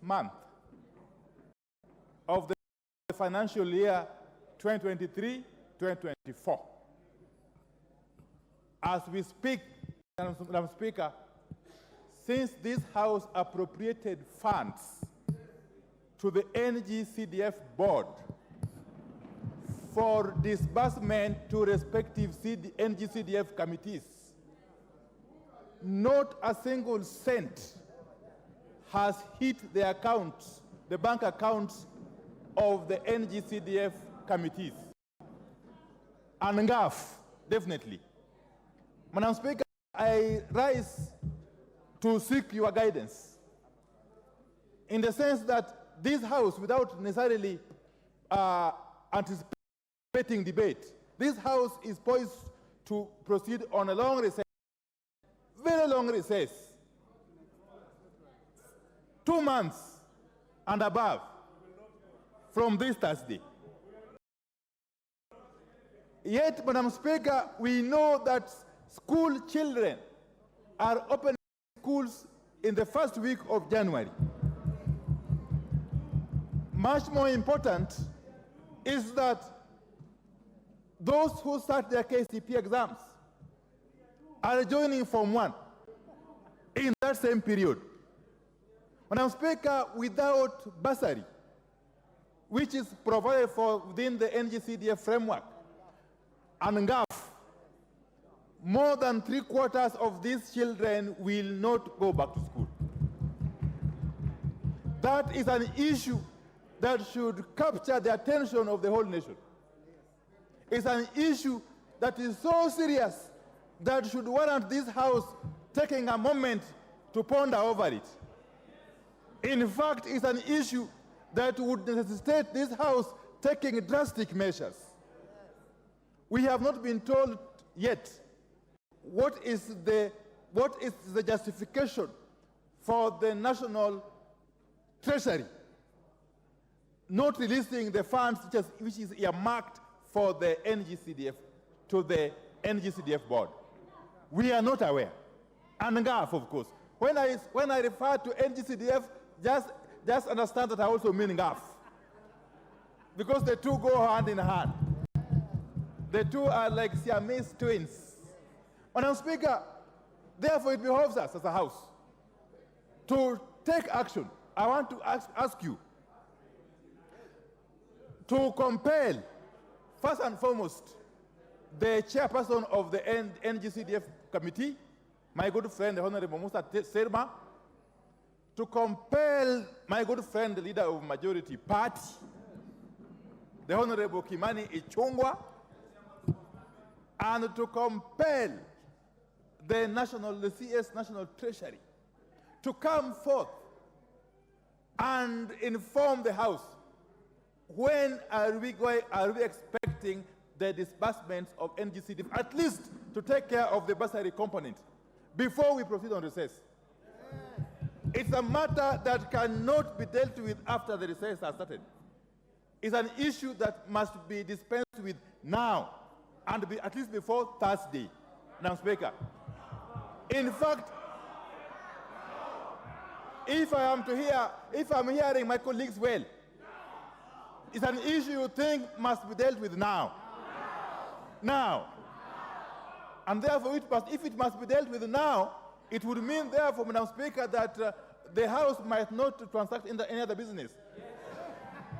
month of the financial year 2023-2024. As we speak, Madam Speaker, since this House appropriated funds to the NGCDF board for disbursement to respective NGCDF committees, not a single cent has hit the accounts, the bank accounts of the NGCDF committees. And NGAF, definitely. Madam Speaker, I rise to seek your guidance in the sense that this House, without necessarily anticipating debate, this House is poised to proceed on a long recess, very long recess, 2 months and above from this Thursday. Yet, Madam Speaker, we know that school children are opening schools in the first week of January. Much more important is that those who start their KCP exams are joining Form 1 in that same period. Madam Speaker, without bursary, which is provided for within the NGCDF framework, and NGAF, more than 3/4 of these children will not go back to school. That is an issue that should capture the attention of the whole nation. It's an issue that is so serious that should warrant this House taking a moment to ponder over it. In fact, it's an issue that would necessitate this House taking drastic measures. We have not been told yet what is the justification for the National Treasury not releasing the funds which is earmarked for the NGCDF to the NGCDF board. We are not aware. And NGAF, of course. When I refer to NGCDF, just understand that I also mean NGAF, because the two go hand in hand. The two are like Siamese twins. Madam Speaker, therefore it behoves us as a House to take action. I want to ask you to compel, first and foremost, the chairperson of the NGCDF committee, my good friend, the Honorable Musa Serma, to compel my good friend, the leader of majority party, the Honorable Kimani Ichungwah, and to compel the CS National Treasury to come forth and inform the House when are we expecting the disbursements of NGCDF, at least to take care of the bursary component before we proceed on recess. It's a matter that cannot be dealt with after the recess has started. It's an issue that must be dispensed with now and be at least before Thursday, Madam Speaker. In fact, if I'm hearing my colleagues well, it's an issue you think must be dealt with now. Now. And therefore, if it must be dealt with now, it would mean, therefore, Madam Speaker, that the House might not transact in any other business.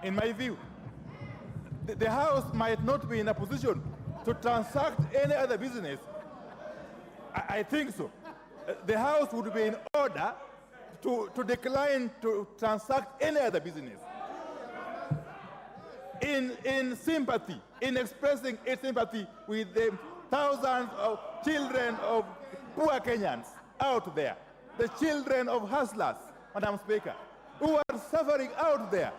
In my view, the House might not be in a position to transact any other business. I think so. The House would be in order to decline to transact any other business. In sympathy, in expressing its sympathy with the thousands of children of poor Kenyans out there, the children of hustlers, Madam Speaker, who are suffering out there,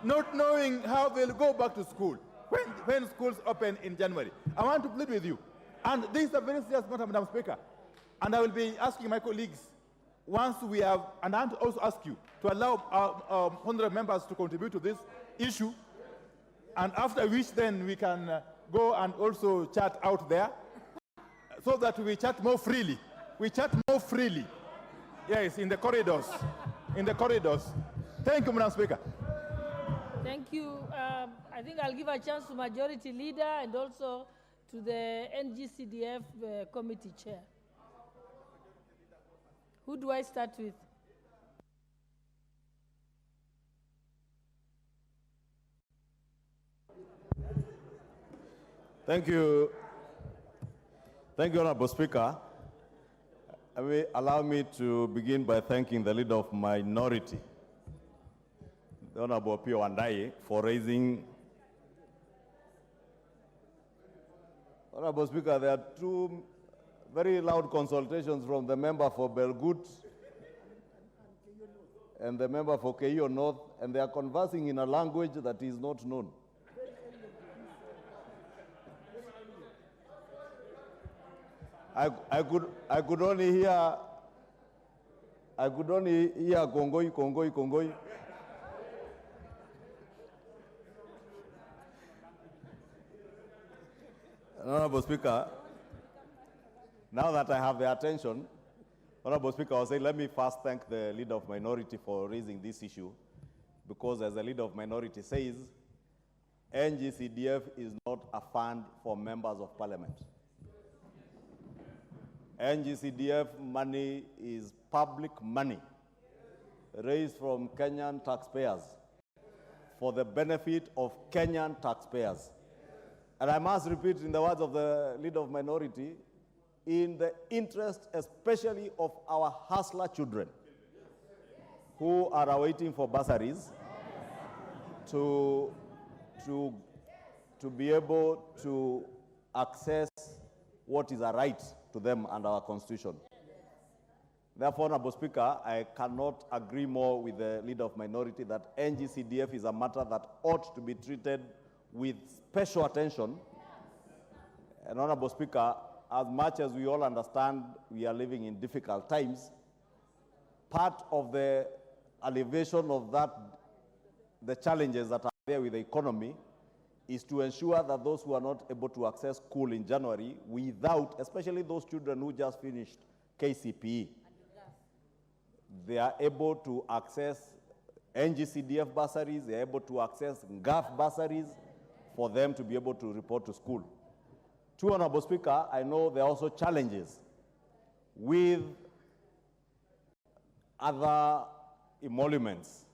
not knowing how they'll go back to school when schools open in January. I want to plead with you, and this is a very serious matter, Madam Speaker, and I will be asking my colleagues, once we have, and I want to also ask you to allow our honorable members to contribute to this issue, and after which then we can go and also chat out there, so that we chat more freely. We chat more freely. Yes, in the corridors. In the corridors. Thank you, Madam Speaker. Thank you. I think I'll give a chance to Majority Leader and also to the NGCDF Committee Chair. Who do I start with? Thank you. Thank you, Honorable Speaker. Allow me to begin by thanking the Leader of Minority, the Honorable Pio Wandayi, for raising. Honorable Speaker, there are two very loud consultations from the member for Belgut and the member for Kikuyu North, and they are conversing in a language that is not known. I could only hear Kongoi, Kongoi, Kongoi. Honorable Speaker, now that I have the attention, Honorable Speaker, I'll say let me first thank the Leader of Minority for raising this issue, because as the Leader of Minority says, NGCDF is not a fund for members of Parliament. NGCDF money is public money raised from Kenyan taxpayers for the benefit of Kenyan taxpayers. And I must repeat in the words of the Leader of Minority, in the interest especially of our hustler children who are awaiting for bursaries to be able to access what is a right to them under our Constitution. Therefore, Honorable Speaker, I cannot agree more with the Leader of Minority that NGCDF is a matter that ought to be treated with special attention. And Honorable Speaker, as much as we all understand we are living in difficult times, part of the alleviation of that, the challenges that are there with the economy, is to ensure that those who are not able to access school in January without, especially those children who just finished KCPE, they are able to access NGCDF bursaries, they are able to access GAF bursaries for them to be able to report to school. Two, Honorable Speaker, I know there are also challenges with other emoluments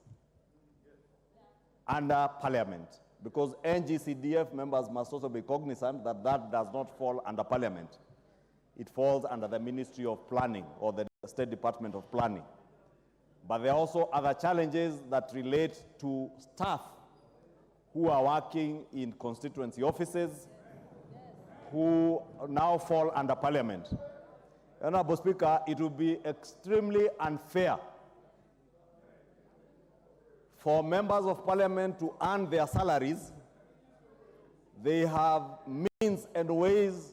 under Parliament, because NGCDF members must also be cognizant that that does not fall under Parliament. It falls under the Ministry of Planning or the State Department of Planning. But there are also other challenges that relate to staff who are working in constituency offices who now fall under Parliament. Honorable Speaker, it would be extremely unfair for members of Parliament to earn their salaries. They have means and ways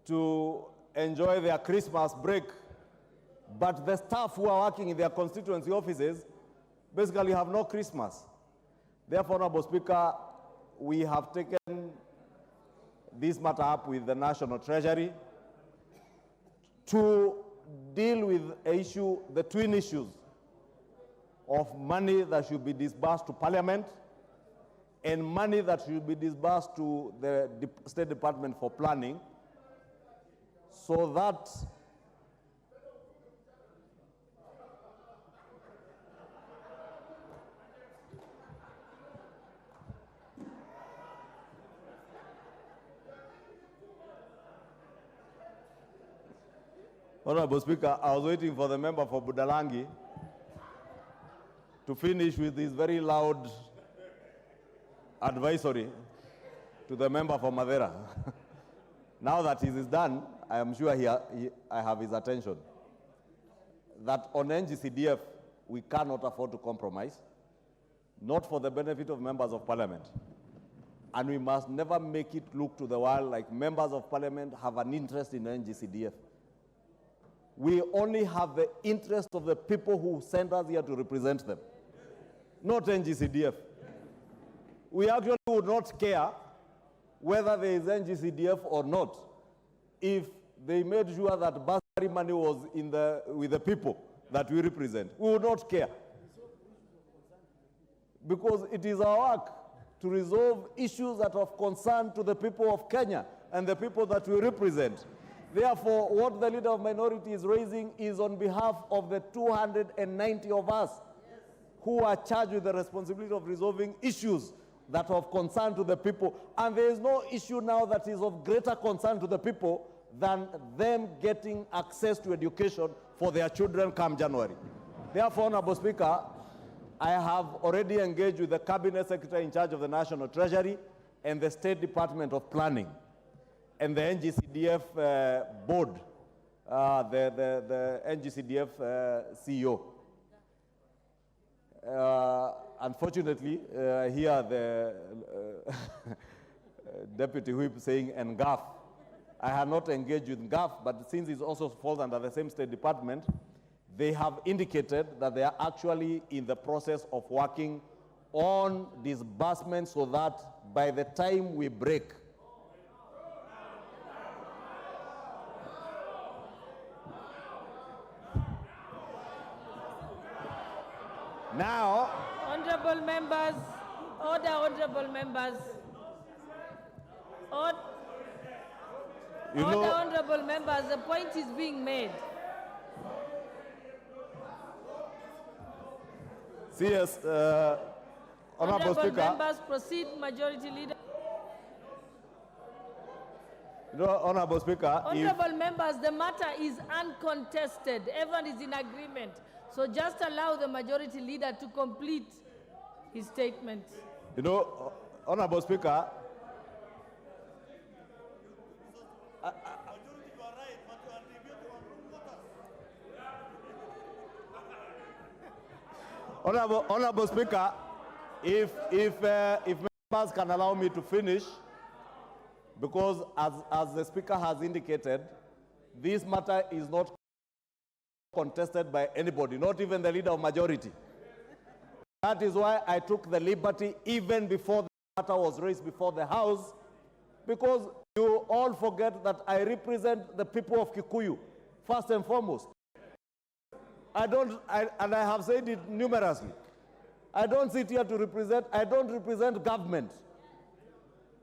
to enjoy their Christmas break, but the staff who are working in their constituency offices basically have no Christmas. Therefore, Honorable Speaker, we have taken this matter up with the National Treasury to deal with the twin issues of money that should be disbursed to Parliament and money that should be disbursed to the State Department for Planning, so that Honorable Speaker, I was waiting for the member for Budalangi to finish with his very loud advisory to the member for Madera. Now that it is done, I am sure I have his attention. That on NGCDF, we cannot afford to compromise, not for the benefit of members of Parliament. And we must never make it look to the world like members of Parliament have an interest in NGCDF. We only have the interest of the people who sent us here to represent them, not NGCDF. We actually would not care whether there is NGCDF or not if they made sure that bursary money was with the people that we represent. We would not care. because it is our work to resolve issues that are of concern to the people of Kenya and the people that we represent. Therefore, what the Leader of Minority is raising is on behalf of the 290 of us who are charged with the responsibility of resolving issues that are of concern to the people. And there is no issue now that is of greater concern to the people than them getting access to education for their children come January. Therefore, Honorable Speaker, I have already engaged with the Cabinet Secretary in charge of the National Treasury and the State Department of Planning and the NGCDF board, the NGCDF CEO. Unfortunately, here the Deputy Whip saying NGAF. I have not engaged with NGAF, but since it also falls under the same State Department, they have indicated that they are actually in the process of working on disbursement so that by the time we break, now, Honorable members, order, honorable members. Order, honorable members, the point is being made. Yes, Honorable Speaker. Members, proceed, Majority Leader. Honorable Speaker. Honorable members, the matter is uncontested. Everyone is in agreement. So just allow the Majority Leader to complete his statement. Honorable Speaker. Honorable Speaker, if members can allow me to finish, because as the Speaker has indicated, this matter is not contested by anybody, not even the Leader of Majority. That is why I took the liberty even before the matter was raised before the House, because you all forget that I represent the people of Kikuyu, first and foremost. And I have said it numerously. I don't sit here to represent, I don't represent government.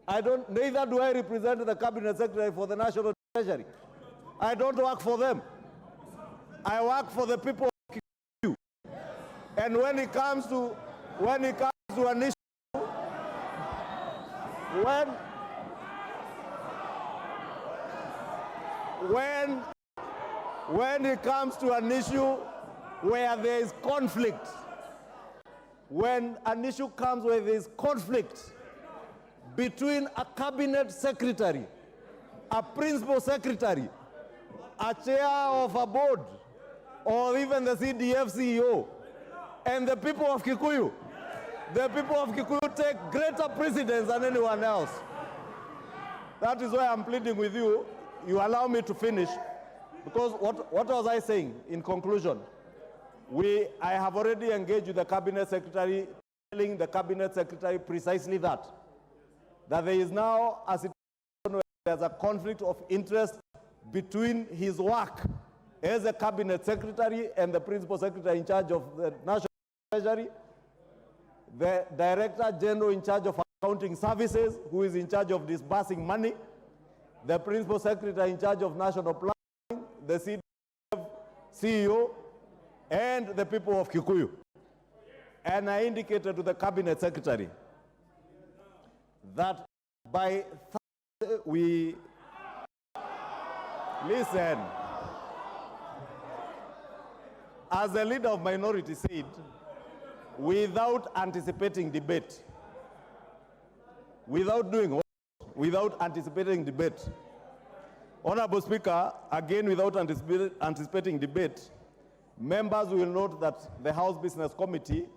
Neither do I represent the Cabinet Secretary for the National Treasury. I don't work for them. I work for the people of Kikuyu. And when it comes to an issue, when it comes to an issue where there is conflict, when an issue comes where there is conflict between a cabinet secretary, a principal secretary, a chair of a board, or even the CDF CEO, and the people of Kikuyu, the people of Kikuyu take greater precedence than anyone else. That is why I'm pleading with you, you allow me to finish, because what was I saying in conclusion? I have already engaged with the Cabinet Secretary, telling the Cabinet Secretary precisely that there is now a situation where there's a conflict of interest between his work as a Cabinet Secretary and the Principal Secretary in charge of the National Treasury, the Director General in charge of accounting services, who is in charge of disbursing money, the Principal Secretary in charge of national planning, the CDF CEO, and the people of Kikuyu. And I indicated to the Cabinet Secretary that by Thursday we listen. As the Leader of Minority said, without anticipating debate, without anticipating debate. Honorable Speaker, again without anticipating debate, members will note that the House Business Committee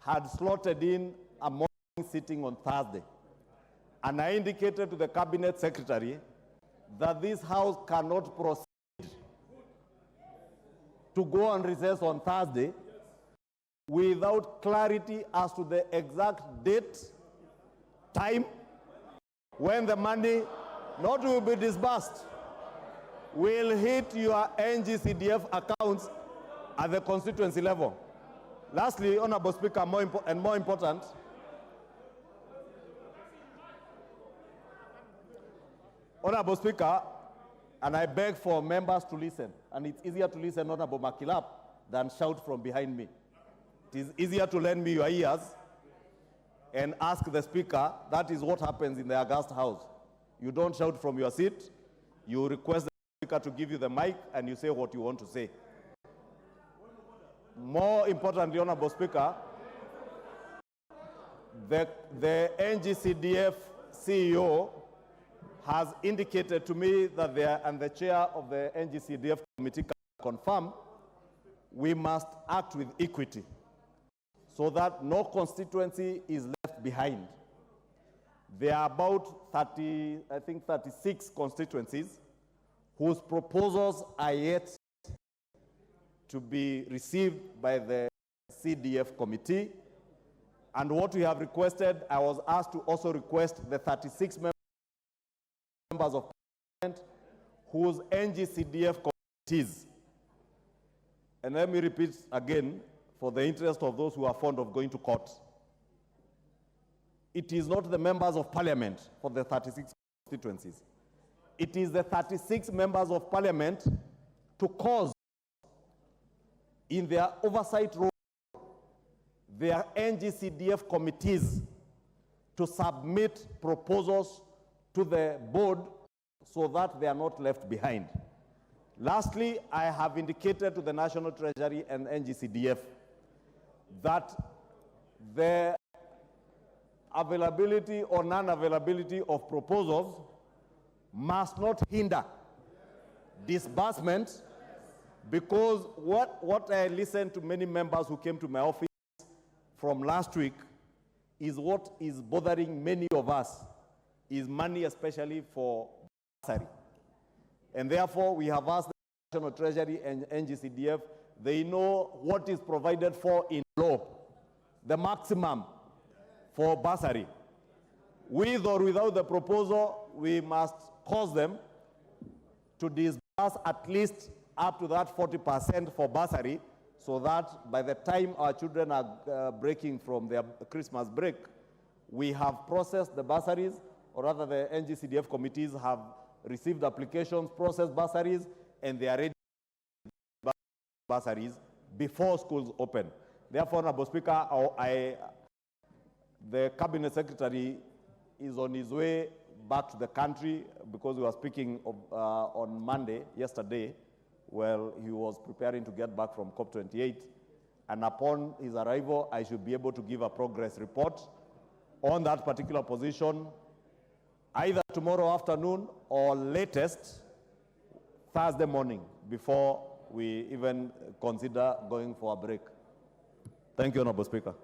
had slotted in a morning sitting on Thursday. And I indicated to the Cabinet Secretary that this House cannot proceed to go on recess on Thursday without clarity as to the exact date, time, when the money not will be disbursed, will hit your NGCDF accounts at the constituency level. Lastly, Honorable Speaker, more important, Honorable Speaker, and I beg for members to listen, and it's easier to listen, Honorable Makilap, than shout from behind me. It is easier to lend me your ears and ask the Speaker. That is what happens in the August House. You don't shout from your seat. You request the Speaker to give you the mic, and you say what you want to say. More importantly, Honorable Speaker, the NGCDF CEO has indicated to me that and the chair of the NGCDF committee can confirm we must act with equity so that no constituency is left behind. There are about 36 constituencies whose proposals are yet to be received by the CDF committee. And what we have requested, I was asked to also request the 36 members of parliament whose NGCDF committees. And let me repeat again, for the interest of those who are fond of going to court. It is not the members of parliament for the 36 constituencies. It is the 36 members of parliament to cause in their oversight role their NGCDF committees to submit proposals to the board so that they are not left behind. Lastly, I have indicated to the National Treasury and NGCDF that the availability or non-availability of proposals must not hinder disbursement, because what I listened to many members who came to my office from last week is what is bothering many of us, is money especially for bursary. And therefore, we have asked the National Treasury and NGCDF, they know what is provided for in law, the maximum for bursary. With or without the proposal, we must cause them to disburse at least up to that 40% for bursary, so that by the time our children are breaking from their Christmas break, we have processed the bursaries, or rather the NGCDF committees have received applications, processed bursaries, and they are ready to bursaries before schools open. Therefore, Honorable Speaker, the Cabinet Secretary is on his way back to the country, because we were speaking of, on Monday, yesterday, well, he was preparing to get back from COP28, and upon his arrival, I should be able to give a progress report on that particular position, either tomorrow afternoon or latest Thursday morning, before we even consider going for a break. Thank you, Honorable Speaker.